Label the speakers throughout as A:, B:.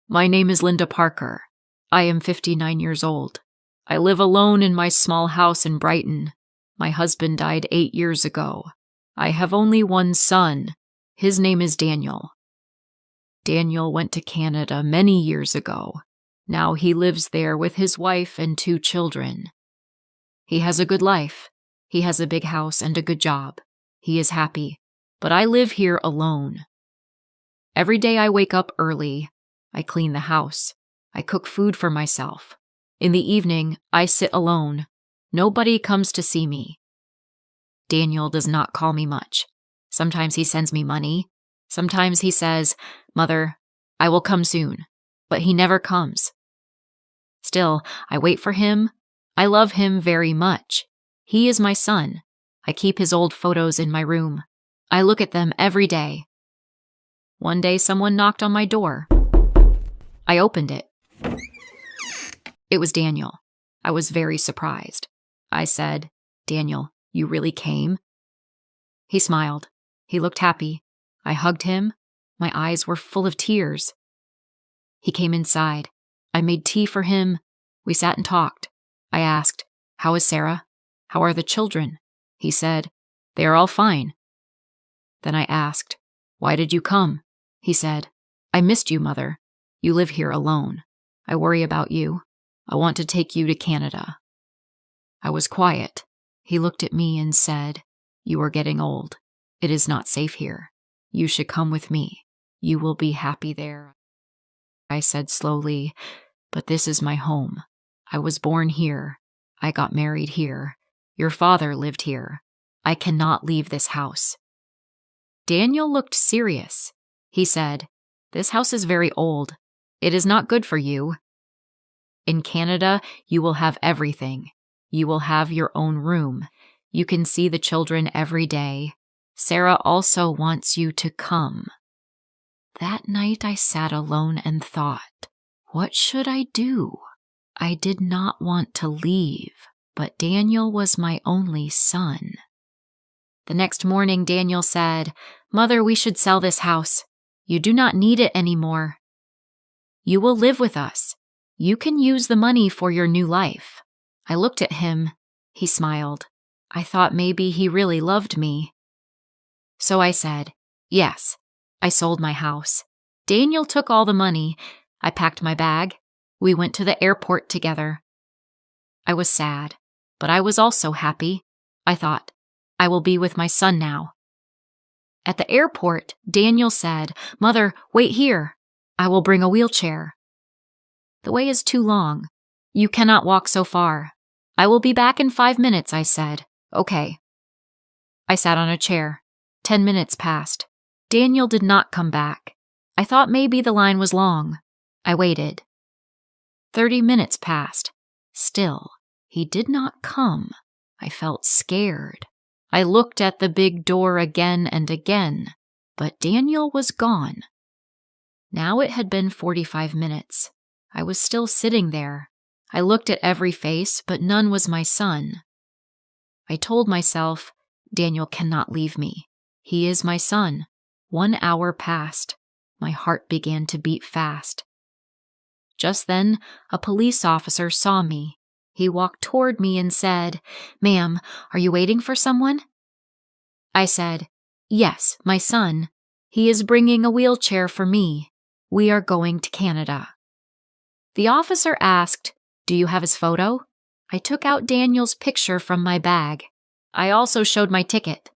A: My name is Linda Parker. I am 59 years old. I live alone in my small house in Brighton. My husband died 8 years ago. I have only one son. His name is Daniel. Daniel went to Canada many years ago. Now he lives there with his wife and 2 children. He has a good life. He has a big house and a good job. He is happy, but I live here alone. Every day I wake up early. I clean the house. I cook food for myself. In the evening, I sit alone. Nobody comes to see me. Daniel does not call me much. Sometimes he sends me money. Sometimes he says, "Mother, I will come soon," but he never comes. Still, I wait for him. I love him very much. He is my son. I keep his old photos in my room. I look at them every day. One day someone knocked on my door. I opened it. It was Daniel. I was very surprised. I said, "Daniel, you really came?" He smiled. He looked happy. I hugged him. My eyes were full of tears. He came inside. I made tea for him. We sat and talked. I asked, "How is Sarah? How are the children?" He said, "They are all fine." Then I asked, "Why did you come?" He said, "I missed you, Mother. You live here alone. I worry about you. I want to take you to Canada." I was quiet. He looked at me and said, "You are getting old. It is not safe here. You should come with me. You will be happy there." I said slowly, "But this is my home. I was born here. I got married here. Your father lived here. I cannot leave this house." Daniel looked serious. He said, "This house is very old. It is not good for you. In Canada, you will have everything. You will have your own room. You can see the children every day. Sarah also wants you to come." That night I sat alone and thought, what should I do? I did not want to leave, but Daniel was my only son. The next morning, Daniel said, "Mother, we should sell this house. You do not need it anymore. You will live with us. You can use the money for your new life." I looked at him. He smiled. I thought maybe he really loved me. So I said, "Yes." I sold my house. Daniel took all the money. I packed my bag. We went to the airport together. I was sad, but I was also happy. I thought, I will be with my son now. At the airport, Daniel said, "Mother, wait here. I will bring a wheelchair." "The way is too long. You cannot walk so far. I will be back in 5 minutes," I said. "Okay." I sat on a chair. 10 minutes passed. Daniel did not come back. I thought maybe the line was long. I waited. 30 minutes passed. Still, he did not come. I felt scared. I looked at the big door again and again, but Daniel was gone. Now it had been 45 minutes. I was still sitting there. I looked at every face, but none was my son. I told myself, Daniel cannot leave me. He is my son. 1 hour passed. My heart began to beat fast. Just then, a police officer saw me. He walked toward me and said, "Ma'am, are you waiting for someone?" I said, "Yes, my son. He is bringing a wheelchair for me. We are going to Canada." The officer asked, "Do you have his photo?" I took out Daniel's picture from my bag. I also showed my ticket.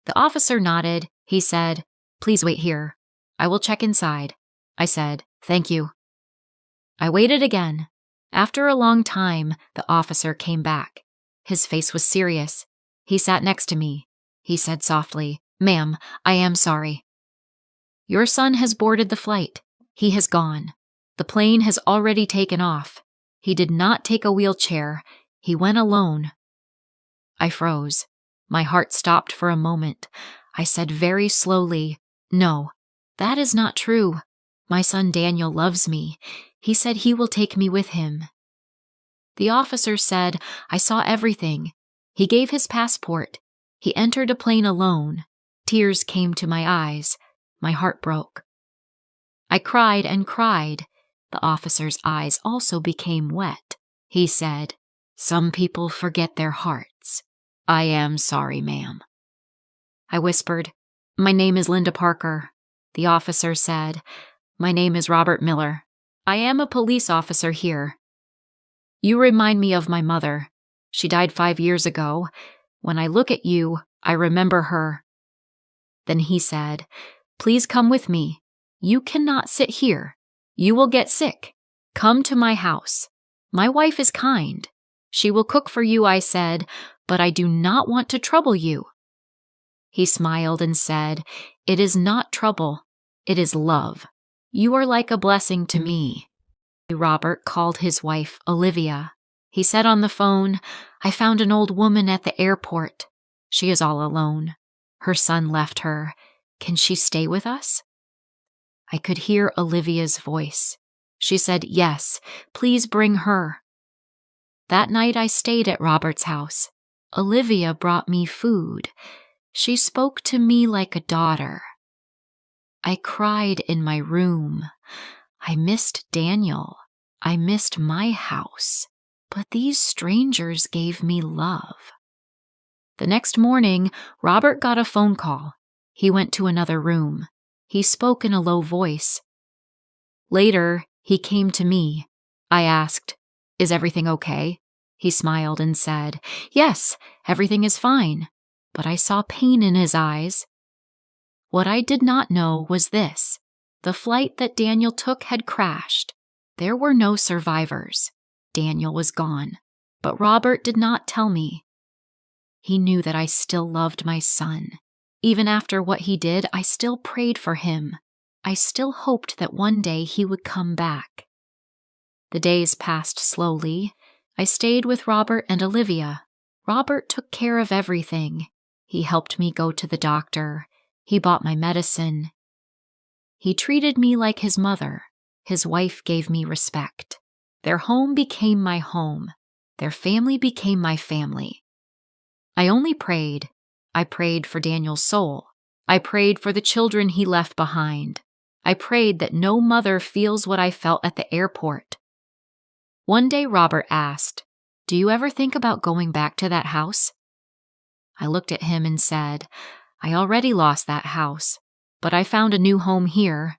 A: The officer nodded. He said, "Please wait here. I will check inside." I said, "Thank you." I waited again. After a long time, the officer came back. His face was serious. He sat next to me. He said softly, "Ma'am, I am sorry. Your son has boarded the flight. He has gone. The plane has already taken off. He did not take a wheelchair. He went alone." I froze. My heart stopped for a moment. I said very slowly, "No, that is not true. My son Daniel loves me. He said he will take me with him." The officer said, "I saw everything. He gave his passport. He entered a plane alone." Tears came to my eyes. My heart broke. I cried and cried. The officer's eyes also became wet. He said, "Some people forget their hearts. I am sorry, ma'am." I whispered, "My name is Linda Parker." The officer said, "My name is Robert Miller. I am a police officer here. You remind me of my mother. She died 5 years ago. When I look at you, I remember her." Then he said, "Please come with me. You cannot sit here. You will get sick. Come to my house. My wife is kind. She will cook for you," I said, "but I do not want to trouble you." He smiled and said, "It is not trouble. It is love. You are like a blessing to me." Robert called his wife Olivia. He said on the phone, "I found an old woman at the airport. She is all alone. Her son left her. Can she stay with us?" I could hear Olivia's voice. She said, "Yes, please bring her." That night I stayed at Robert's house. Olivia brought me food. She spoke to me like a daughter. I cried in my room. I missed Daniel. I missed my house. But these strangers gave me love. The next morning, Robert got a phone call. He went to another room. He spoke in a low voice. Later, he came to me. I asked, "Is everything okay?" He smiled and said, "Yes, everything is fine." But I saw pain in his eyes. What I did not know was this: the flight that Daniel took had crashed. There were no survivors. Daniel was gone. But Robert did not tell me. He knew that I still loved my son. Even after what he did, I still prayed for him. I still hoped that one day he would come back. The days passed slowly. I stayed with Robert and Olivia. Robert took care of everything. He helped me go to the doctor. He bought my medicine. He treated me like his mother. His wife gave me respect. Their home became my home. Their family became my family. I only prayed. I prayed for Daniel's soul. I prayed for the children he left behind. I prayed that no mother feels what I felt at the airport. One day Robert asked, "Do you ever think about going back to that house?" I looked at him and said, "I already lost that house, but I found a new home here."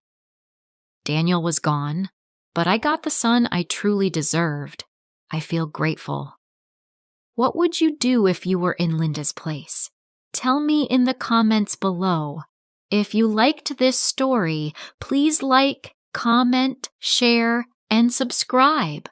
A: Daniel was gone, but I got the son I truly deserved. I feel grateful. What would you do if you were in Linda's place? Tell me in the comments below. If you liked this story, please like, comment, share, and subscribe.